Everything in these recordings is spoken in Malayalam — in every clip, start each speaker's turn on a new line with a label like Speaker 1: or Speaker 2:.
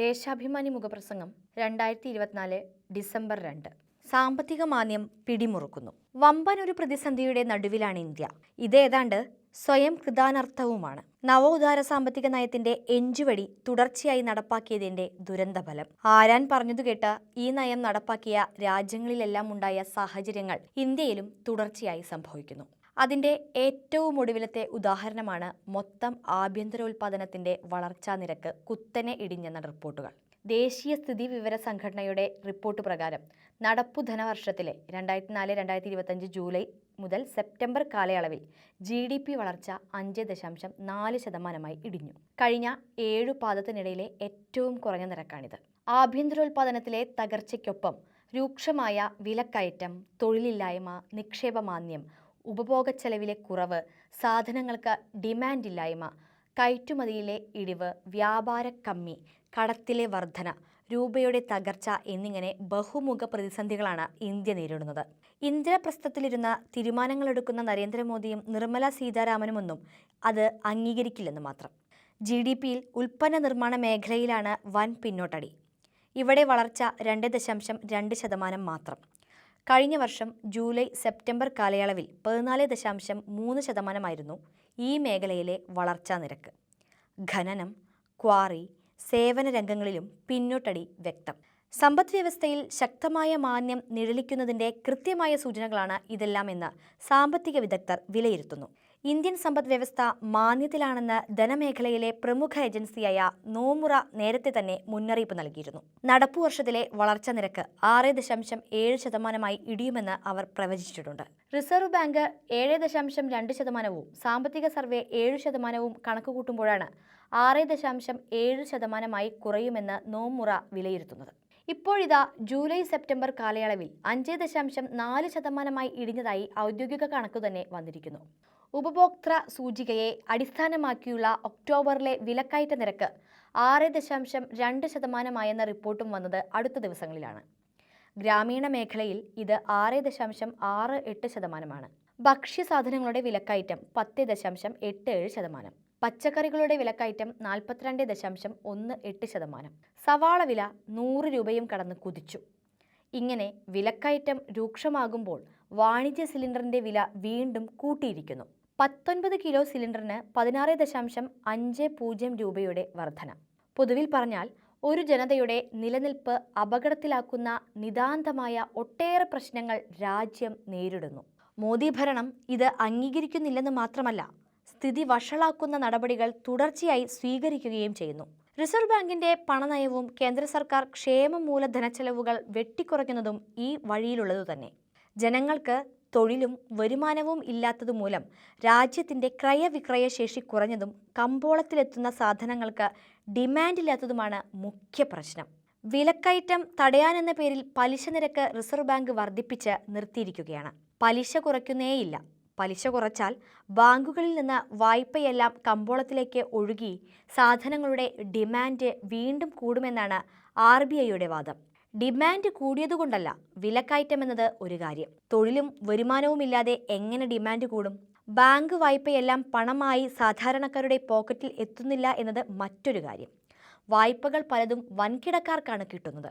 Speaker 1: ദേശാഭിമാനി മുഖപ്രസംഗം 2024 ഡിസംബർ 2. സാമ്പത്തിക മാന്ദ്യം പിടിമുറുക്കുന്നു. വമ്പനൊരു പ്രതിസന്ധിയുടെ നടുവിലാണ് ഇന്ത്യ. ഇതേതാണ്ട് സ്വയം കൃതാനർത്ഥവുമാണ്. നവോദാര സാമ്പത്തിക നയത്തിന്റെ എഞ്ചുവടി തുടർച്ചയായി നടപ്പാക്കിയതിന്റെ ദുരന്തഫലം. ആരാൻ പറഞ്ഞതു കേട്ട് ഈ നയം നടപ്പാക്കിയ രാജ്യങ്ങളിലെല്ലാം ഉണ്ടായ സാഹചര്യങ്ങൾ ഇന്ത്യയിലും തുടർച്ചയായി സംഭവിക്കുന്നു. അതിന്റെ ഏറ്റവും ഒടുവിലത്തെ ഉദാഹരണമാണ് മൊത്തം ആഭ്യന്തരോൽപാദനത്തിന്റെ വളർച്ചാ നിരക്ക് കുത്തനെ ഇടിഞ്ഞെന്ന റിപ്പോർട്ടുകൾ. ദേശീയ സ്ഥിതി വിവര സംഘടനയുടെ റിപ്പോർട്ട് പ്രകാരം നടപ്പു ധനവർഷത്തിലെ 2024-2025 ജൂലൈ മുതൽ സെപ്റ്റംബർ കാലയളവിൽ GDP വളർച്ച 5.4% ഇടിഞ്ഞു. കഴിഞ്ഞ 7 പാദത്തിനിടയിലെ ഏറ്റവും കുറഞ്ഞ നിരക്കാണിത്. ആഭ്യന്തരോൽപാദനത്തിലെ തകർച്ചയ്ക്കൊപ്പം രൂക്ഷമായ വിലക്കയറ്റം, തൊഴിലില്ലായ്മ, നിക്ഷേപമാന്ദ്യം, ഉപഭോഗച്ചെലവിലെ കുറവ്, സാധനങ്ങൾക്ക് ഡിമാൻഡില്ലായ്മ, കയറ്റുമതിയിലെ ഇടിവ്, വ്യാപാര കമ്മി, കടത്തിലെ വർധന, രൂപയുടെ തകർച്ച എന്നിങ്ങനെ ബഹുമുഖ പ്രതിസന്ധികളാണ് ഇന്ത്യ നേരിടുന്നത്. ഇന്ദ്രപ്രസ്ഥത്തിലിരുന്ന തീരുമാനങ്ങളെടുക്കുന്ന നരേന്ദ്രമോദിയും നിർമ്മല സീതാരാമനുമൊന്നും അത് അംഗീകരിക്കില്ലെന്ന് മാത്രം. GDPയിൽ ഉൽപ്പന്ന നിർമ്മാണ മേഖലയിലാണ് വൻ പിന്നോട്ടടി. ഇവിടെ വളർച്ച 2.2% മാത്രം. കഴിഞ്ഞ വർഷം ജൂലൈ സെപ്റ്റംബർ കാലയളവിൽ 14.3% ഈ മേഖലയിലെ വളർച്ചാ നിരക്ക്. ഖനനം, ക്വാറി, സേവന രംഗങ്ങളിലും പിന്നോട്ടടി വ്യക്തം. സമ്പദ് വ്യവസ്ഥയിൽ ശക്തമായ മാന്ദ്യം നിഴലിക്കുന്നതിന്റെ കൃത്യമായ സൂചനകളാണ് ഇതെല്ലാം എന്ന് സാമ്പത്തിക വിദഗ്ധർ വിലയിരുത്തുന്നു. ഇന്ത്യൻ സമ്പദ് വ്യവസ്ഥ മാന്ദ്യത്തിലാണെന്ന് ധനമേഖലയിലെ പ്രമുഖ ഏജൻസിയായ നോമുറ നേരത്തെ തന്നെ മുന്നറിയിപ്പ് നൽകിയിരുന്നു. നടപ്പുവർഷത്തിലെ വളർച്ചാ നിരക്ക് 6.7% ഇടിയുമെന്ന് അവർ പ്രവചിച്ചിട്ടുണ്ട്. റിസർവ് ബാങ്ക് 7.2%, സാമ്പത്തിക സർവേ 7% കണക്കുകൂട്ടുമ്പോഴാണ് 6.7% കുറയുമെന്ന് നോമുറ വിലയിരുത്തുന്നത്. ഇപ്പോഴിതാ ജൂലൈ സെപ്റ്റംബർ കാലയളവിൽ 5.4% ഇടിഞ്ഞതായി ഔദ്യോഗിക കണക്കു തന്നെ വന്നിരിക്കുന്നു. ഉപഭോക്തൃ സൂചികയെ അടിസ്ഥാനമാക്കിയുള്ള ഒക്ടോബറിലെ വിലക്കയറ്റ നിരക്ക് 6.2% റിപ്പോർട്ടും വന്നത് അടുത്ത ദിവസങ്ങളിലാണ്. ഗ്രാമീണ മേഖലയിൽ ഇത് 6.68%. ഭക്ഷ്യസാധനങ്ങളുടെ വിലക്കയറ്റം 10.87%. പച്ചക്കറികളുടെ വിലക്കയറ്റം 42.18%. സവാള വില 100 രൂപയും കടന്ന് കുതിച്ചു. ഇങ്ങനെ വിലക്കയറ്റം രൂക്ഷമാകുമ്പോൾ വാണിജ്യ സിലിണ്ടറിന്റെ വില വീണ്ടും കൂട്ടിയിരിക്കുന്നു. 19 കിലോ സിലിണ്ടറിന് 16.50 രൂപയുടെ വർധന. പൊതുവിൽ പറഞ്ഞാൽ ഒരു ജനതയുടെ നിലനിൽപ്പ് അപകടത്തിലാക്കുന്ന നിതാന്തമായ ഒട്ടേറെ പ്രശ്നങ്ങൾ രാജ്യം നേരിടുന്നു. മോദി ഭരണം ഇത് അംഗീകരിക്കുന്നില്ലെന്ന് മാത്രമല്ല, സ്ഥിതി വഷളാക്കുന്ന നടപടികൾ തുടർച്ചയായി സ്വീകരിക്കുകയും ചെയ്യുന്നു. റിസർവ് ബാങ്കിന്റെ പണനയവും കേന്ദ്ര സർക്കാർ ക്ഷേമ മൂലധന ചെലവുകൾ വെട്ടിക്കുറയ്ക്കുന്നതും ഈ വഴിയിലുള്ളതു തന്നെ. ജനങ്ങൾക്ക് തൊഴിലും വരുമാനവും ഇല്ലാത്തതുമൂലം രാജ്യത്തിന്റെ ക്രയവിക്രയ ശേഷി കുറഞ്ഞതും കമ്പോളത്തിലെത്തുന്ന സാധനങ്ങൾക്ക് ഡിമാൻഡില്ലാത്തതുമാണ് മുഖ്യ പ്രശ്നം. വിലക്കയറ്റം തടയാനെന്ന പേരിൽ പലിശ നിരക്ക് റിസർവ് ബാങ്ക് വർദ്ധിപ്പിച്ച് നിർത്തിയിരിക്കുകയാണ്. പലിശ കുറയ്ക്കുന്നേയില്ല. പലിശ കുറച്ചാൽ ബാങ്കുകളിൽ നിന്ന് വായ്പയെല്ലാം കമ്പോളത്തിലേക്ക് ഒഴുകി സാധനങ്ങളുടെ ഡിമാൻഡ് വീണ്ടും കൂടുമെന്നാണ് RBIയുടെ വാദം. ഡിമാൻഡ് കൂടിയതുകൊണ്ടല്ല വിലക്കയറ്റമെന്നത് ഒരു കാര്യം. തൊഴിലും വരുമാനവുമില്ലാതെ എങ്ങനെ ഡിമാൻഡ് കൂടും? ബാങ്ക് വായ്പയെല്ലാം പണമായി സാധാരണക്കാരുടെ പോക്കറ്റിൽ എത്തുന്നില്ല എന്നത് മറ്റൊരു കാര്യം. വായ്പകൾ പലതും വൻകിടക്കാർക്കാണ് കിട്ടുന്നത്.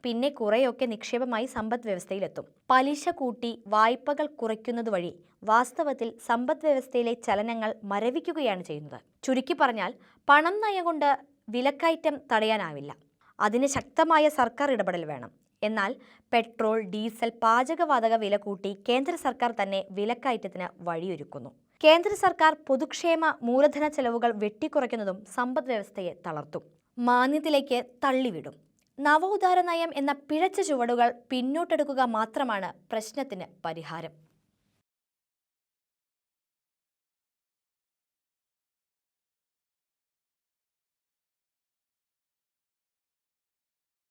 Speaker 1: പിന്നെ കുറേയൊക്കെ നിക്ഷേപമായി സമ്പദ് വ്യവസ്ഥയിലെത്തും. പലിശ കൂട്ടി വായ്പകൾ കുറയ്ക്കുന്നത് വഴി വാസ്തവത്തിൽ സമ്പദ് വ്യവസ്ഥയിലെ ചലനങ്ങൾ മരവിക്കുകയാണ് ചെയ്യുന്നത്. ചുരുക്കി പറഞ്ഞാൽ പണം നയം കൊണ്ട് വിലക്കയറ്റം തടയാനാവില്ല. അതിന് ശക്തമായ സർക്കാർ ഇടപെടൽ വേണം. എന്നാൽ പെട്രോൾ, ഡീസൽ, പാചകവാതക വില കൂട്ടി കേന്ദ്ര സർക്കാർ തന്നെ വിലക്കയറ്റത്തിന് വഴിയൊരുക്കുന്നു. കേന്ദ്ര സർക്കാർ പൊതുക്ഷേമ മൂലധന ചെലവുകൾ വെട്ടിക്കുറയ്ക്കുന്നതും സമ്പദ് വ്യവസ്ഥയെ തളർത്തും, മാന്ദ്യത്തിലേക്ക് തള്ളിവിടും. നവോദാര നയം എന്ന പിഴച്ച ചുവടുകൾ പിന്നോട്ടെടുക്കുക മാത്രമാണ് പ്രശ്നത്തിന് പരിഹാരം.